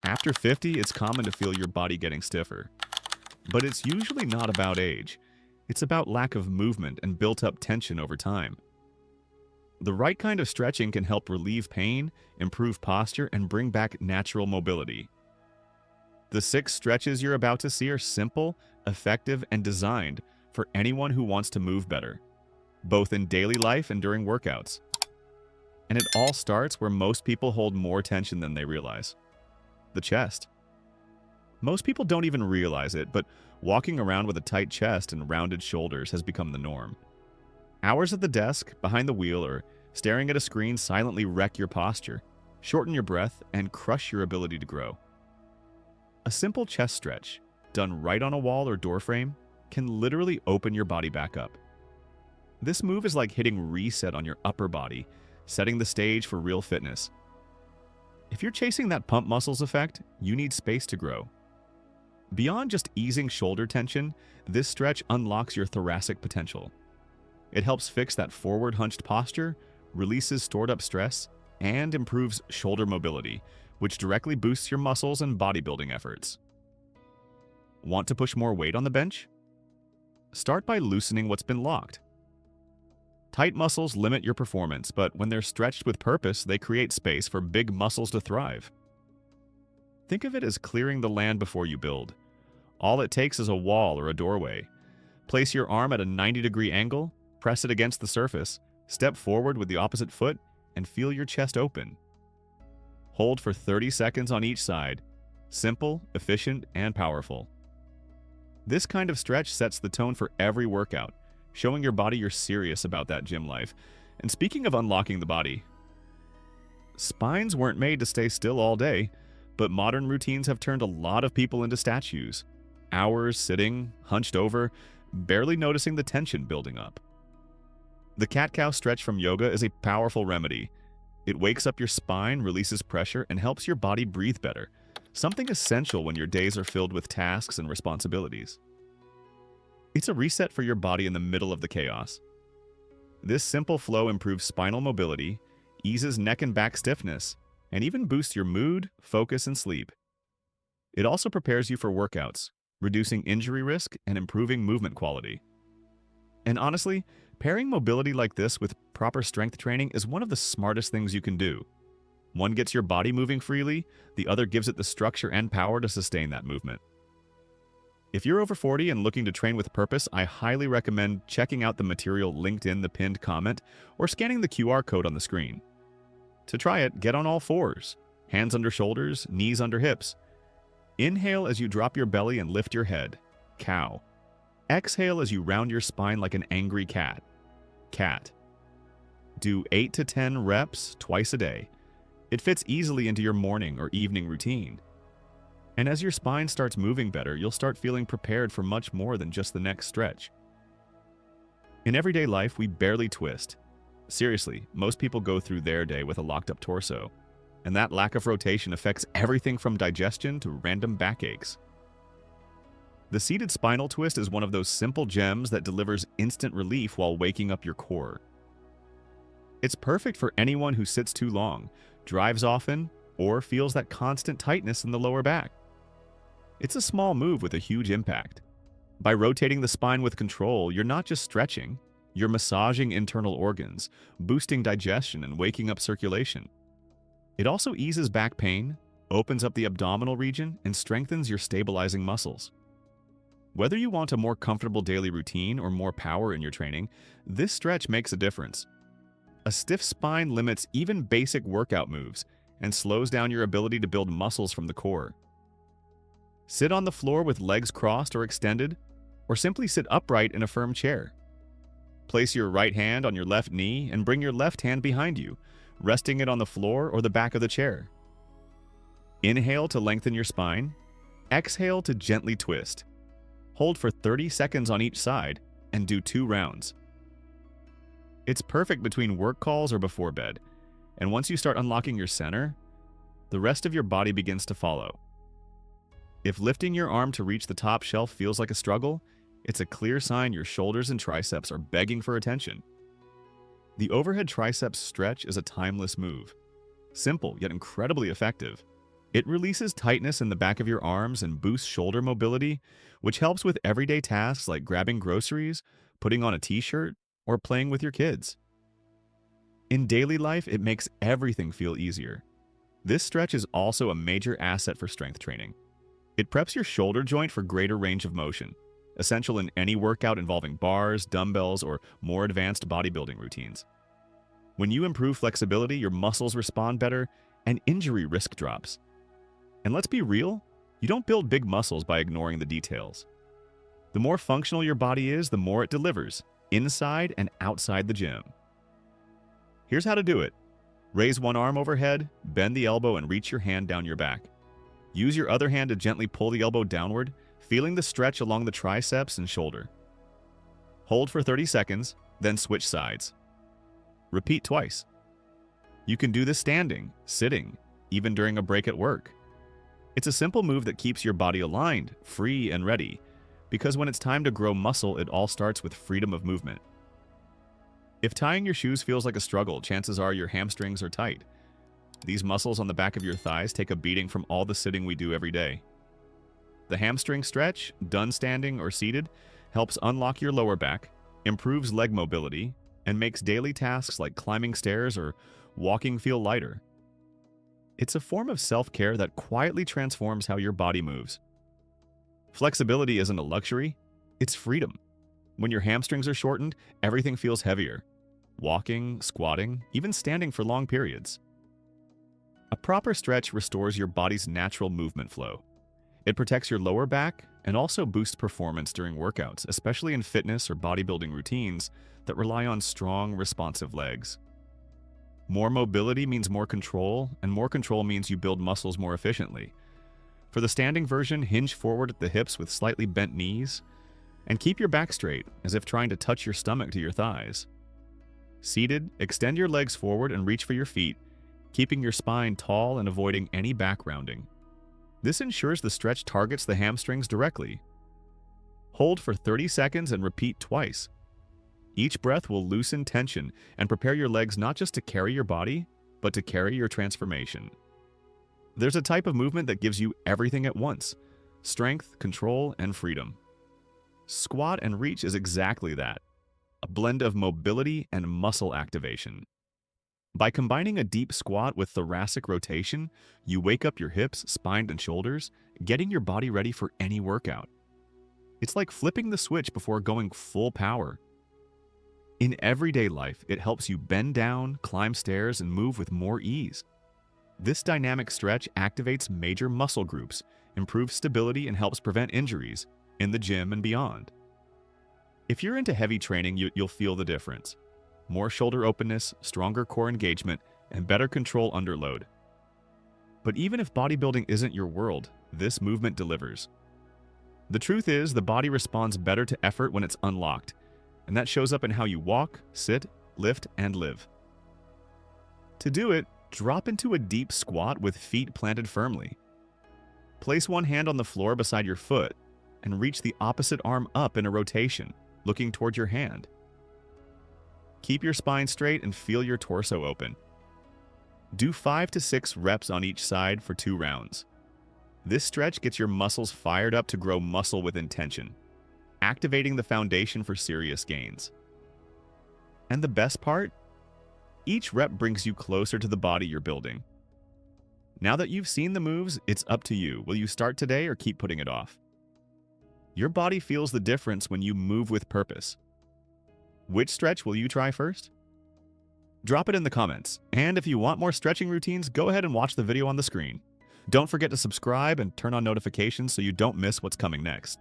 After 50, it's common to feel your body getting stiffer. But it's usually not about age. It's about lack of movement and built-up tension over time. The right kind of stretching can help relieve pain, improve posture, and bring back natural mobility. The 6 stretches you're about to see are simple, effective, and designed for anyone who wants to move better, both in daily life and during workouts. And it all starts where most people hold more tension than they realize: the chest. Most people don't even realize it, but walking around with a tight chest and rounded shoulders has become the norm. Hours at the desk, behind the wheel, or staring at a screen silently wreck your posture, shorten your breath, and crush your ability to grow. A simple chest stretch, done right on a wall or door frame, can literally open your body back up. This move is like hitting reset on your upper body, setting the stage for real fitness. If you're chasing that pump muscles effect, you need space to grow. Beyond just easing shoulder tension, this stretch unlocks your thoracic potential. It helps fix that forward hunched posture, releases stored up stress, and improves shoulder mobility, which directly boosts your muscles and bodybuilding efforts. Want to push more weight on the bench? Start by loosening what's been locked. Tight muscles limit your performance, but when they're stretched with purpose, they create space for big muscles to thrive. Think of it as clearing the land before you build. All it takes is a wall or a doorway. Place your arm at a 90-degree angle, press it against the surface, step forward with the opposite foot, and feel your chest open. Hold for 30 seconds on each side. Simple, efficient, and powerful. This kind of stretch sets the tone for every workout, showing your body you're serious about that gym life. And speaking of unlocking the body, spines weren't made to stay still all day, but modern routines have turned a lot of people into statues. Hours sitting, hunched over, barely noticing the tension building up. The cat-cow stretch from yoga is a powerful remedy. It wakes up your spine, releases pressure, and helps your body breathe better, something essential when your days are filled with tasks and responsibilities. It's a reset for your body in the middle of the chaos. This simple flow improves spinal mobility, eases neck and back stiffness, and even boosts your mood, focus, and sleep. It also prepares you for workouts, reducing injury risk and improving movement quality. And honestly, pairing mobility like this with proper strength training is one of the smartest things you can do. One gets your body moving freely, the other gives it the structure and power to sustain that movement. If you're over 40 and looking to train with purpose, I highly recommend checking out the material linked in the pinned comment or scanning the QR code on the screen. To try it, get on all fours, hands under shoulders, knees under hips. Inhale as you drop your belly and lift your head, cow. Exhale as you round your spine like an angry cat, cat. Do 8 to 10 reps twice a day. It fits easily into your morning or evening routine. And as your spine starts moving better, you'll start feeling prepared for much more than just the next stretch. In everyday life, we barely twist. Seriously, most people go through their day with a locked-up torso, and that lack of rotation affects everything from digestion to random backaches. The seated spinal twist is one of those simple gems that delivers instant relief while waking up your core. It's perfect for anyone who sits too long, drives often, or feels that constant tightness in the lower back. It's a small move with a huge impact. By rotating the spine with control, you're not just stretching, you're massaging internal organs, boosting digestion, and waking up circulation. It also eases back pain, opens up the abdominal region, and strengthens your stabilizing muscles. Whether you want a more comfortable daily routine or more power in your training, this stretch makes a difference. A stiff spine limits even basic workout moves and slows down your ability to build muscles from the core. Sit on the floor with legs crossed or extended, or simply sit upright in a firm chair. Place your right hand on your left knee and bring your left hand behind you, resting it on the floor or the back of the chair. Inhale to lengthen your spine. Exhale to gently twist. Hold for 30 seconds on each side and do 2 rounds. It's perfect between work calls or before bed, and once you start unlocking your center, the rest of your body begins to follow. If lifting your arm to reach the top shelf feels like a struggle, it's a clear sign your shoulders and triceps are begging for attention. The overhead triceps stretch is a timeless move. Simple, yet incredibly effective. It releases tightness in the back of your arms and boosts shoulder mobility, which helps with everyday tasks like grabbing groceries, putting on a t-shirt, or playing with your kids. In daily life, it makes everything feel easier. This stretch is also a major asset for strength training. It preps your shoulder joint for greater range of motion, essential in any workout involving bars, dumbbells, or more advanced bodybuilding routines. When you improve flexibility, your muscles respond better, and injury risk drops. And let's be real, you don't build big muscles by ignoring the details. The more functional your body is, the more it delivers, inside and outside the gym. Here's how to do it. Raise one arm overhead, bend the elbow, and reach your hand down your back. Use your other hand to gently pull the elbow downward, feeling the stretch along the triceps and shoulder. Hold for 30 seconds, then switch sides. Repeat twice. You can do this standing, sitting, even during a break at work. It's a simple move that keeps your body aligned, free, and ready, because when it's time to grow muscle, it all starts with freedom of movement. If tying your shoes feels like a struggle, chances are your hamstrings are tight. These muscles on the back of your thighs take a beating from all the sitting we do every day. The hamstring stretch, done standing or seated, helps unlock your lower back, improves leg mobility, and makes daily tasks like climbing stairs or walking feel lighter. It's a form of self-care that quietly transforms how your body moves. Flexibility isn't a luxury, it's freedom. When your hamstrings are shortened, everything feels heavier. Walking, squatting, even standing for long periods. A proper stretch restores your body's natural movement flow. It protects your lower back and also boosts performance during workouts, especially in fitness or bodybuilding routines that rely on strong, responsive legs. More mobility means more control, and more control means you build muscles more efficiently. For the standing version, hinge forward at the hips with slightly bent knees, and keep your back straight, as if trying to touch your stomach to your thighs. Seated, extend your legs forward and reach for your feet, keeping your spine tall and avoiding any back rounding. This ensures the stretch targets the hamstrings directly. Hold for 30 seconds and repeat twice. Each breath will loosen tension and prepare your legs not just to carry your body, but to carry your transformation. There's a type of movement that gives you everything at once: strength, control, and freedom. Squat and reach is exactly that, a blend of mobility and muscle activation. By combining a deep squat with thoracic rotation, you wake up your hips, spine, and shoulders, getting your body ready for any workout. It's like flipping the switch before going full power. In everyday life, it helps you bend down, climb stairs, and move with more ease. This dynamic stretch activates major muscle groups, improves stability, and helps prevent injuries in the gym and beyond. If you're into heavy training, you'll feel the difference. More shoulder openness, stronger core engagement, and better control under load. But even if bodybuilding isn't your world, this movement delivers. The truth is, the body responds better to effort when it's unlocked, and that shows up in how you walk, sit, lift, and live. To do it, drop into a deep squat with feet planted firmly. Place one hand on the floor beside your foot and reach the opposite arm up in a rotation, looking toward your hand. Keep your spine straight and feel your torso open. Do 5 to 6 reps on each side for 2 rounds. This stretch gets your muscles fired up to grow muscle with intention, activating the foundation for serious gains. And the best part? Each rep brings you closer to the body you're building. Now that you've seen the moves, it's up to you. Will you start today or keep putting it off? Your body feels the difference when you move with purpose. Which stretch will you try first? Drop it in the comments, and if you want more stretching routines, go ahead and watch the video on the screen. Don't forget to subscribe and turn on notifications so you don't miss what's coming next.